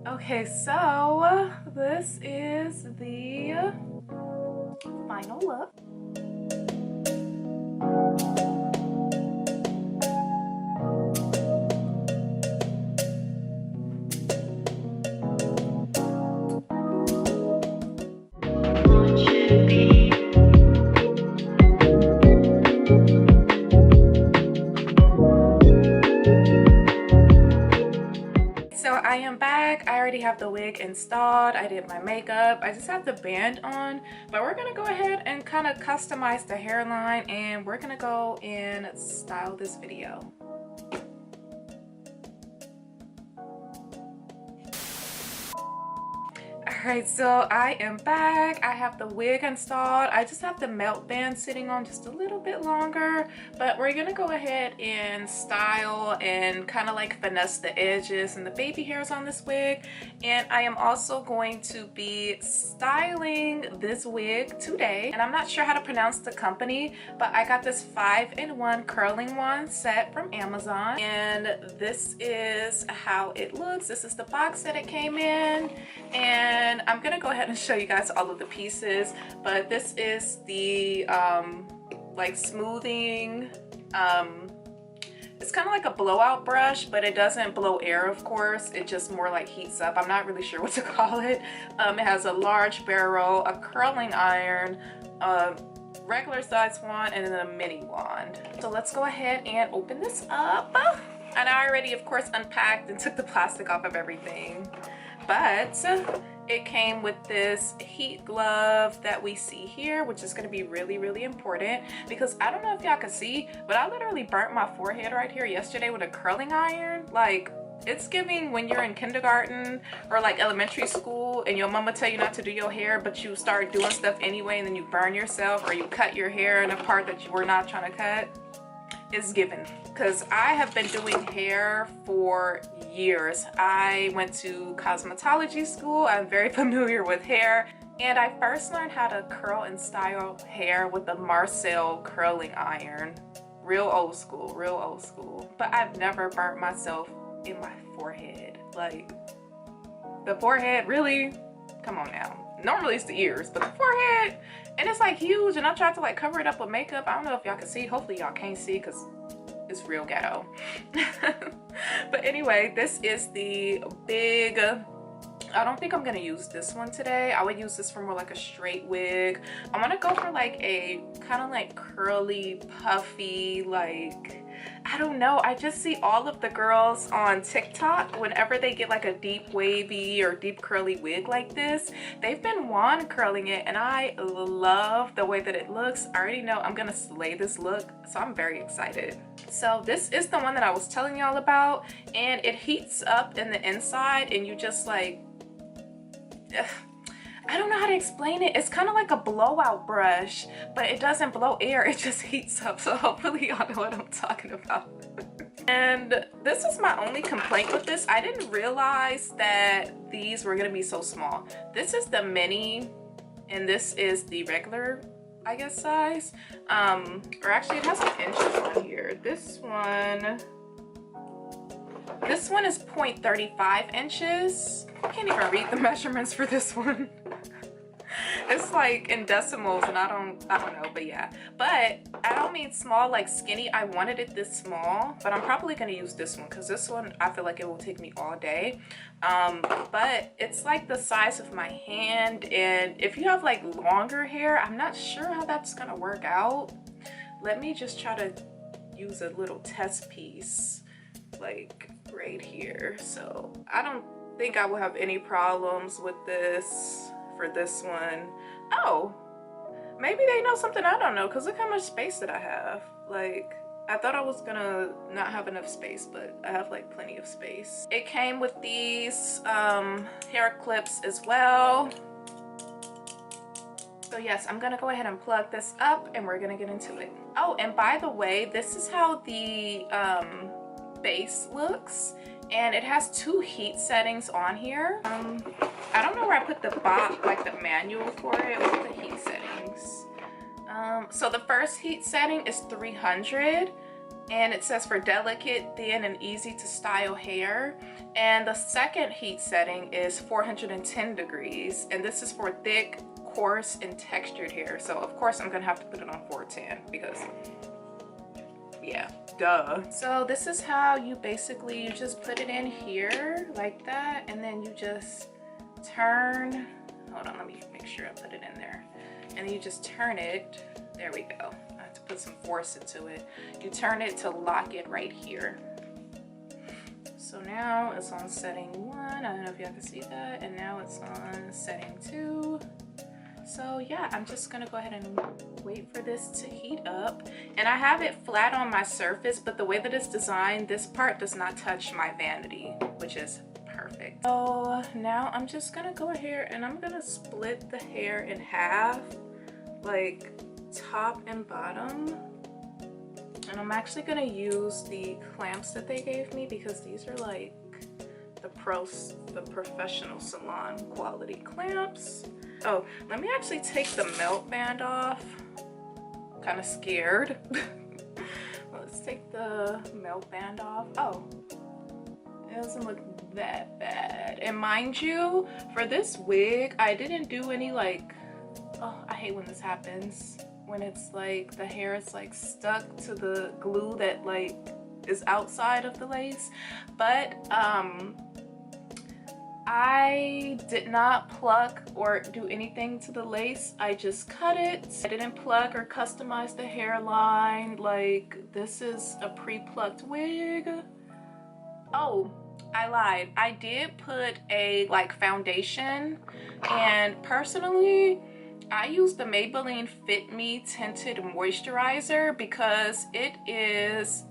Okay, so this is the final look. So I am back. I already have the wig installed. I did my makeup. I just have the band on, but we're gonna go ahead and kind of customize the hairline, and we're gonna go and style this video. Alright, so I am back. I have the wig installed. I just have the melt band sitting on just a little bit longer, but we're gonna go ahead and style and kind of like finesse the edges and the baby hairs on this wig. And I am also going to be styling this wig today, and I'm not sure how to pronounce the company, but I got this 5-in-1 curling wand set from Amazon, and this is how it looks. This is the box that it came in, and I'm gonna go ahead and show you guys all of the pieces. But this is the like smoothing, it's kind of like a blowout brush, but it doesn't blow air, of course. It just more like heats up. I'm not really sure what to call it. It has a large barrel, a curling iron, a regular size wand, and then a mini wand. So let's go ahead and open this up. And I already, of course, unpacked and took the plastic off of everything. But it came with this heat glove that we see here, which is going to be really, really important, because I don't know if y'all can see, but I literally burnt my forehead right here yesterday with a curling iron. Like, it's giving when you're in kindergarten or like elementary school and your mama tell you not to do your hair, but you start doing stuff anyway, and then you burn yourself or you cut your hair in a part that you were not trying to cut. Is given, because I have been doing hair for years. I went to cosmetology school. I'm very familiar with hair, and I first learned how to curl and style hair with the Marcel curling iron. Real old school, real old school. But I've never burnt myself in my forehead. Like, the forehead, really? Come on now. Normally it's the ears, but the forehead, and it's like huge, and I tried to like cover it up with makeup. I don't know if y'all can see. Hopefully y'all can't see because it's real ghetto. But anyway, this is the big, I don't think I'm gonna use this one today. I would use this for more like a straight wig. I'm gonna go for like a kind of like curly, puffy, like, I don't know. I just see all of the girls on TikTok, whenever they get like a deep wavy or deep curly wig like this, they've been wand curling it, and I love the way that it looks. I already know I'm gonna slay this look, so I'm very excited. So this is the one that I was telling y'all about, and it heats up in the inside, and you just like, I don't know how to explain it. It's kind of like a blowout brush, but it doesn't blow air, it just heats up. So hopefully y'all know what I'm talking about. And this is my only complaint with this. I didn't realize that these were gonna be so small. This is the mini, and this is the regular, I guess, size. Or actually it has some inches on here. This one is 0.35 inches. I can't even read the measurements for this one. It's like in decimals, and I don't know, but yeah. But I don't mean small like skinny. I wanted it this small, but I'm probably gonna use this one because this one I feel like it will take me all day. But it's like the size of my hand, and if you have like longer hair, I'm not sure how that's gonna work out. Let me just try to use a little test piece like right here. So I don't think I will have any problems with this for this one. Oh, maybe they know something I don't know, because look how much space that I have. Like, I thought I was gonna not have enough space, but I have like plenty of space. It came with these hair clips as well. So yes, I'm gonna go ahead and plug this up, and we're gonna get into it. Oh, and by the way, this is how the base looks, and it has 2 heat settings on here. I don't know where I put the box, like the manual for it, with the heat settings. So the first heat setting is 300. and it says for delicate, thin, and easy to style hair. And the second heat setting is 410 degrees, and this is for thick, coarse, and textured hair. So of course I'm gonna have to put it on 410 because, yeah, duh. So this is how you basically, you just put it in here like that, and then you just turn, hold on, let me make sure I put it in there. And then you just turn it, there we go. I have to put some force into it. You turn it to lock it right here. So now it's on setting 1, I don't know if y'all can see that, and now it's on setting 2. So yeah, I'm just gonna go ahead and wait for this to heat up. And I have it flat on my surface, but the way that it's designed, this part does not touch my vanity, which is perfect. So now I'm just gonna go ahead and I'm gonna split the hair in half, like top and bottom. And I'm actually gonna use the clamps that they gave me because these are like the professional salon quality clamps. Oh, let me actually take the melt band off. I'm kind of scared. Let's take the melt band off. Oh, it doesn't look that bad. And mind you, for this wig, I didn't do any like, oh, I hate when this happens. When it's like the hair is like stuck to the glue that like is outside of the lace. But I did not pluck or do anything to the lace. I just cut it. I didn't pluck or customize the hairline. Like, this is a pre-plucked wig. Oh, I lied. I did put a like foundation, and personally I use the Maybelline Fit Me Tinted Moisturizer because it is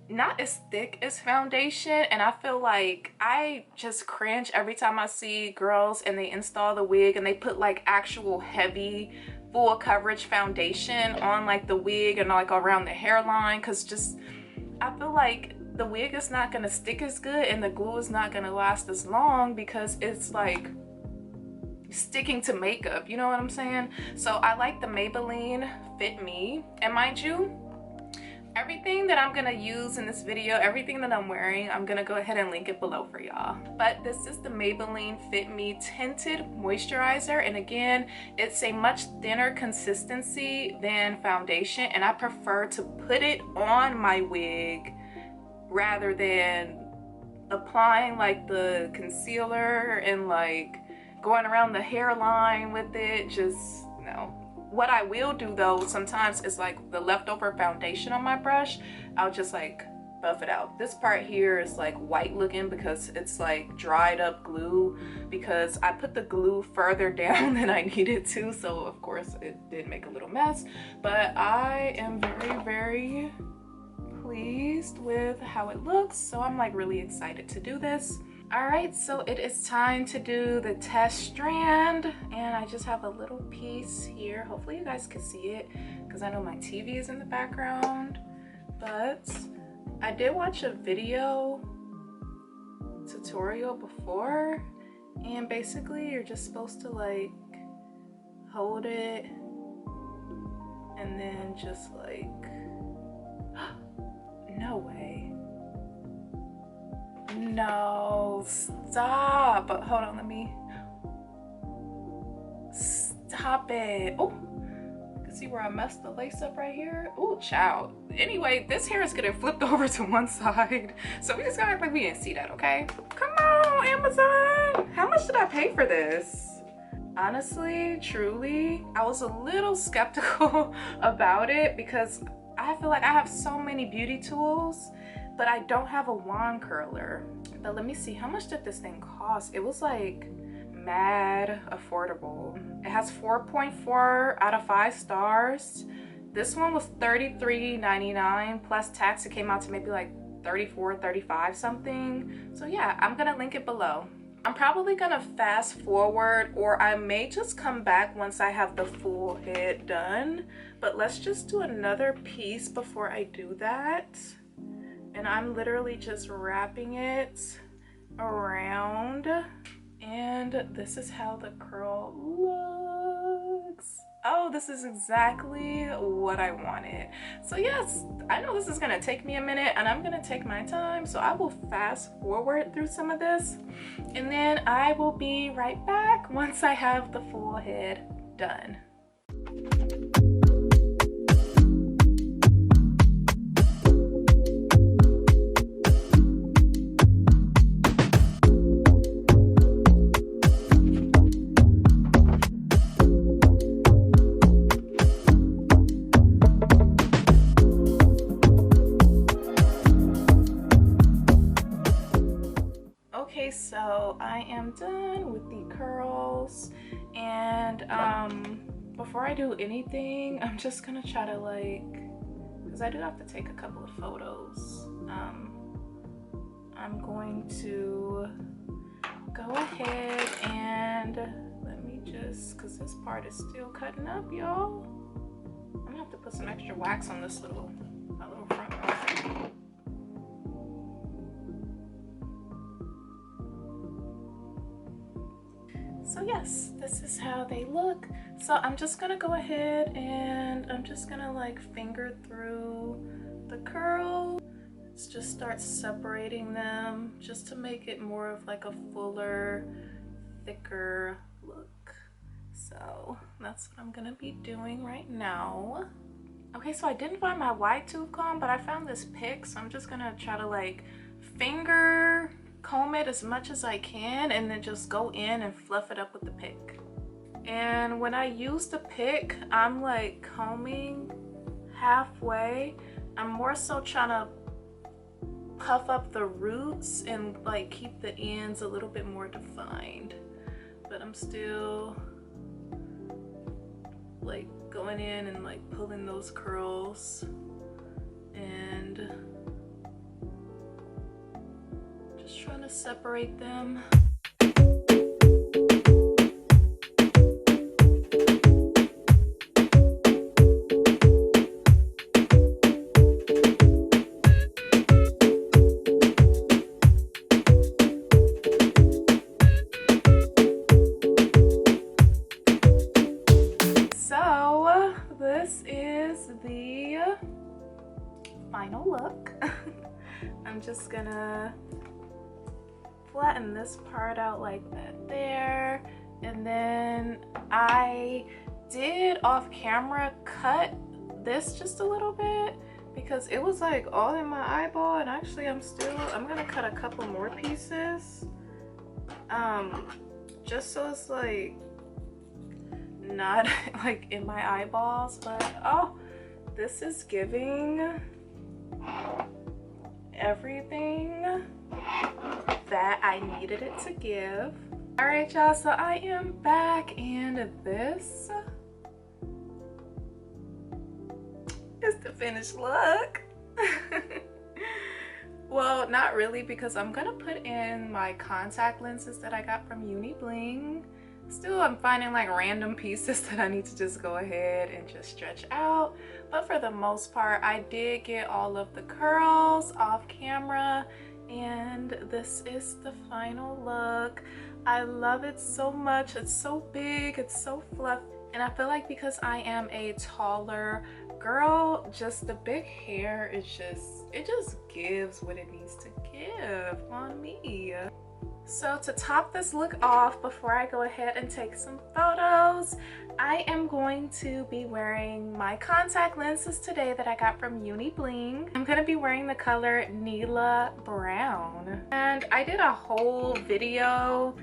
not as thick as foundation, and I feel like I just cringe every time I see girls and they install the wig and they put like actual heavy full coverage foundation on like the wig and like around the hairline, because just I feel like the wig is not gonna stick as good and the glue is not gonna last as long because it's like sticking to makeup, you know what I'm saying? So I like the Maybelline Fit Me, and mind you, everything that I'm gonna use in this video, everything that I'm wearing, I'm gonna go ahead and link it below for y'all. But this is the Maybelline Fit Me Tinted Moisturizer, and again, it's a much thinner consistency than foundation, and I prefer to put it on my wig rather than applying like the concealer and like going around the hairline with it. Just no. What I will do though sometimes is like the leftover foundation on my brush, I'll just like buff it out. This part here is like white looking because it's like dried up glue, because I put the glue further down than I needed to, so of course it did make a little mess. But I am very pleased with how it looks, so I'm like really excited to do this. All right, so it is time to do the test strand, and I just have a little piece here. Hopefully you guys can see it because I know my TV is in the background, but I did watch a video tutorial before, and basically you're just supposed to like hold it and then just like, no way. No, stop. Hold on, let me stop it. Oh, you can see where I messed the lace up right here. Oh, child. Anyway, this hair is getting flipped over to one side, so we just gotta act like we didn't see that, okay? Come on, Amazon. How much did I pay for this? Honestly, truly, I was a little skeptical about it because I feel like I have so many beauty tools, but I don't have a wand curler. But let me see, how much did this thing cost? It was like mad affordable. It has 4.4 out of 5 stars. This one was $33.99 plus tax. It came out to maybe like $34, $35 something. So yeah, I'm gonna link it below. I'm probably gonna fast forward, or I may just come back once I have the full head done. But let's just do another piece before I do that. And I'm literally just wrapping it around, and this is how the curl looks. oh, this is exactly what I wanted. So yes, I know this is gonna take me a minute and I'm gonna take my time, so I will fast forward through some of this and then I will be right back once I have the full head done. Okay, so I am done with the curls, and before I do anything, I'm just gonna try to, like, because I do have to take a couple of photos, I'm going to go ahead and let me just, because this part is still cutting up, y'all. I'm gonna have to put some extra wax on this little front part. So yes, this is how they look. So I'm just gonna go ahead and I'm just gonna like finger through the curl. Let's just start separating them just to make it more of like a fuller, thicker look. So that's what I'm gonna be doing right now. Okay, so I didn't find my wide tooth comb, but I found this pick, so I'm just gonna try to like finger comb it as much as I can and then just go in and fluff it up with the pick. And when I use the pick, I'm like combing halfway. I'm more so trying to puff up the roots and like keep the ends a little bit more defined, but I'm still like going in and like pulling those curls and just trying to separate them. So this is the final look. I'm just gonna flatten this part out like that there, and then I did off camera cut this just a little bit because it was like all in my eyeball, and actually I'm gonna cut a couple more pieces just so it's like not like in my eyeballs. But oh, this is giving everything that I needed it to give. All right, y'all, so I am back, and this is the finished look. Well, not really, because I'm gonna put in my contact lenses that I got from UniBling. Still, I'm finding like random pieces that I need to just go ahead and just stretch out, but for the most part I did get all of the curls off camera, and this is the final look. I love it so much. It's so big, it's so fluffy, and I feel like because I am a taller girl, just the big hair is it just gives what it needs to give on me. So to top this look off, before I go ahead and take some photos, I am going to be wearing my contact lenses today that I got from UniBling. I'm going to be wearing the color Neala Brown. And I did a whole video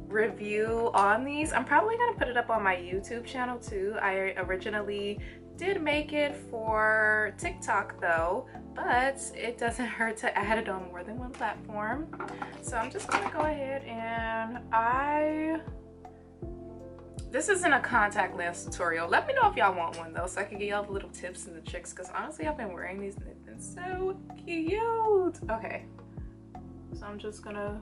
review on these. I'm probably going to put it up on my YouTube channel too. I originally did make it for TikTok though, but it doesn't hurt to add it on more than one platform. So I'm just gonna go ahead and this isn't a contact lens tutorial. Let me know if y'all want one though, so I can give y'all the little tips and the tricks, because honestly I've been wearing these and they've been so cute. Okay, so I'm just gonna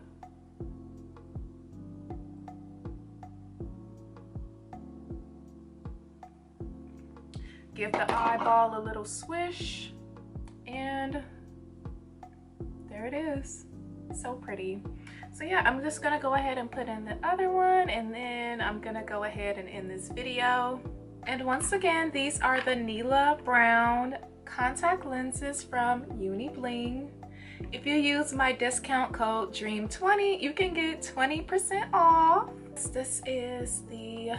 give the eyeball a little swish, and there it is. So pretty. So yeah, I'm just gonna go ahead and put in the other one, and then I'm gonna go ahead and end this video. And once again, these are the Neala brown contact lenses from UniBling. If you use my discount code DREAM20, you can get 20% off. This is the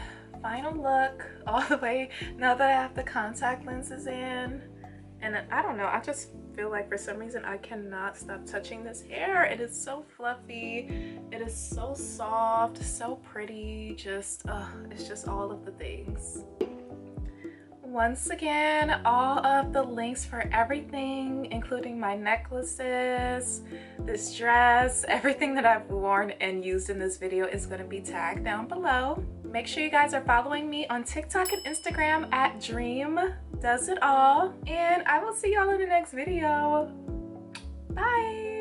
final look all the way now that I have the contact lenses in. And I don't know, I just feel like for some reason I cannot stop touching this hair. It is so fluffy, it is so soft, so pretty, just it's just all of the things. Once again, all of the links for everything, including my necklaces, this dress, everything that I've worn and used in this video is going to be tagged down below. Make sure you guys are following me on TikTok and Instagram at DreamDoesItAll. And I will see y'all in the next video. Bye!